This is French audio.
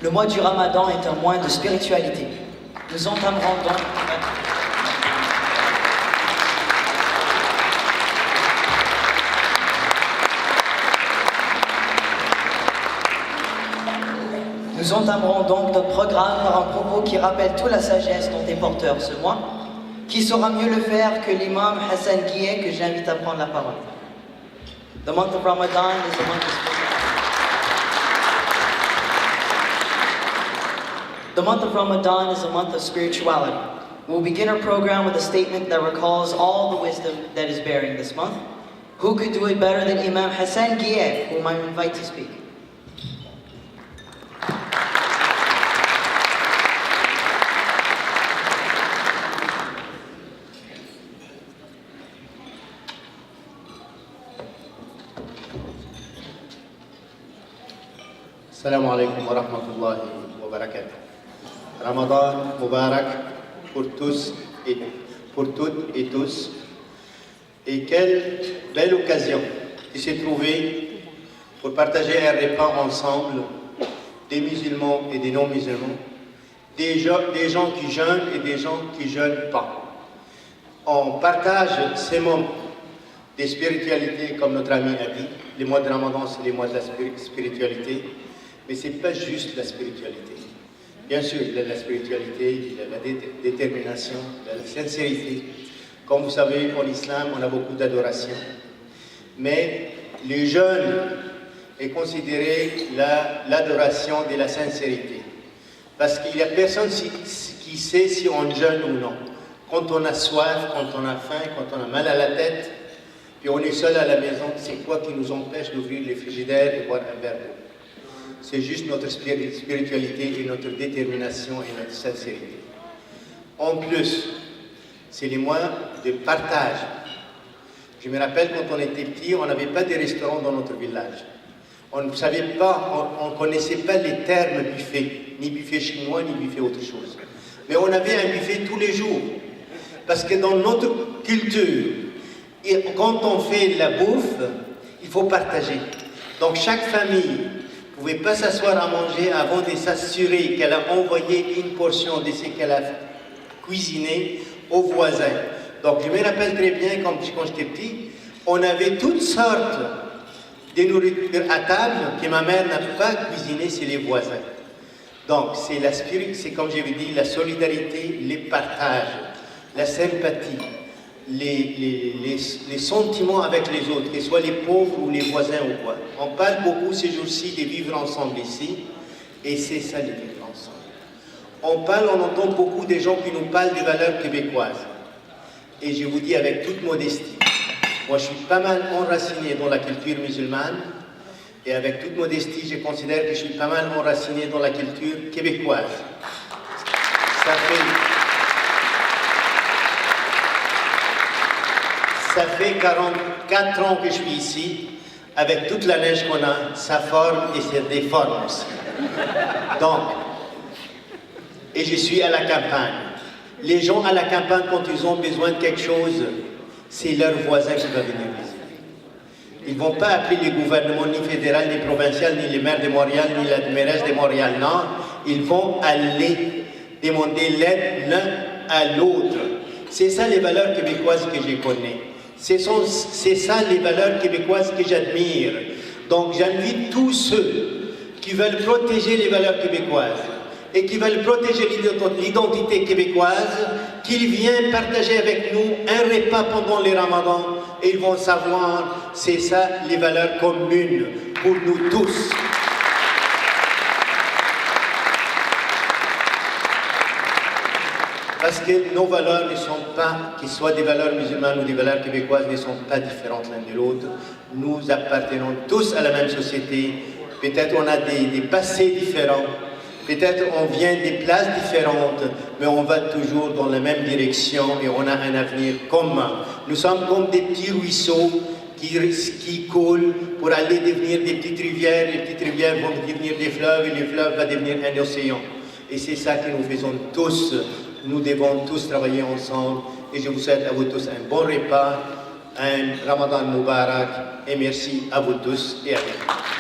Le mois du Ramadan est un mois de spiritualité. Nous entamerons donc... Nous entamerons donc notre programme par un propos qui rappelle toute la sagesse dont est porteur ce mois. Qui saura mieux le faire que l'imam Hassan Guillet que j'invite à prendre la parole. The month of Ramadan is a month of spirituality. The month of Ramadan is a month of spirituality. We'll begin our program with a statement that recalls all the wisdom that is bearing this month. Who could do it better than Imam Hassan Guillet, whom I invite to speak? Assalamu alaikum wa rahmatullahi wa barakatuh. Ramadan Mubarak pour tous et pour toutes et tous. Et quelle belle occasion de se trouver pour partager un repas ensemble, des musulmans et des non-musulmans, des gens qui jeûnent et des gens qui ne jeûnent pas. On partage ces moments de spiritualité, comme notre ami a dit. Les mois de Ramadan, c'est les mois de la spiritualité. Mais ce n'est pas juste la spiritualité. Bien sûr, il y a la spiritualité, il y a la détermination, il y a la sincérité. Comme vous savez, en islam, on a beaucoup d'adoration. Mais le jeûne est considéré l'adoration de la sincérité. Parce qu'il n'y a personne qui sait si on jeûne ou non. Quand on a soif, quand on a faim, quand on a mal à la tête, puis on est seul à la maison, c'est quoi qui nous empêche d'ouvrir les frigidaires et boire un verre d'eau? C'est juste notre spiritualité et notre détermination et notre sincérité. En plus, c'est les mois de partage. Je me rappelle quand on était petit, on n'avait pas de restaurant dans notre village. On ne savait pas, on ne connaissait pas les termes buffet, ni buffet chinois, ni buffet autre chose. Mais on avait un buffet tous les jours. Parce que dans notre culture, et quand on fait la bouffe, il faut partager. Donc chaque famille ne pouvait pas s'asseoir à manger avant de s'assurer qu'elle a envoyé une portion de ce qu'elle a cuisiné aux voisins. Donc je me rappelle très bien quand j'étais petit, on avait toutes sortes de nourriture à table que ma mère n'a pas cuisiné, c'est les voisins. Donc c'est comme je vous dis, la solidarité, les partages, la sympathie, les sentiments avec les autres, que ce soit les pauvres ou les voisins ou quoi. On parle beaucoup ces jours-ci de vivre ensemble ici, et c'est ça le vivre ensemble. On entend beaucoup des gens qui nous parlent des valeurs québécoises. Et je vous dis avec toute modestie, moi je suis pas mal enraciné dans la culture musulmane, et avec toute modestie, je considère que je suis pas mal enraciné dans la culture québécoise. Ça fait 44 ans que je suis ici, avec toute la neige qu'on a, ça forme et se déforme aussi. Donc, et je suis à la campagne. Les gens à la campagne, quand ils ont besoin de quelque chose, c'est leur voisin qui va venir visiter. Ils ne vont pas appeler les gouvernements ni fédéral, ni provincial, ni les maires de Montréal, ni la mairesse de Montréal. Non, ils vont aller demander l'aide l'un à l'autre. C'est ça les valeurs québécoises que je connais. C'est ça les valeurs québécoises que j'admire. Donc j'invite tous ceux qui veulent protéger les valeurs québécoises et qui veulent protéger l'identité québécoise, qu'ils viennent partager avec nous un repas pendant les ramadans et ils vont savoir, c'est ça les valeurs communes pour nous tous. Parce que nos valeurs ne sont pas, qu'ils soient des valeurs musulmanes ou des valeurs québécoises, ne sont pas différentes l'un de l'autre. Nous appartenons tous à la même société. Peut-être on a des passés différents, peut-être on vient des places différentes, mais on va toujours dans la même direction et on a un avenir commun. Nous sommes comme des petits ruisseaux qui coulent pour aller devenir des petites rivières. Les petites rivières vont devenir des fleuves et les fleuves vont devenir un océan. Et c'est ça que nous faisons tous. Nous devons tous travailler ensemble et je vous souhaite à vous tous un bon repas, un Ramadan Mubarak et merci à vous tous et à vous.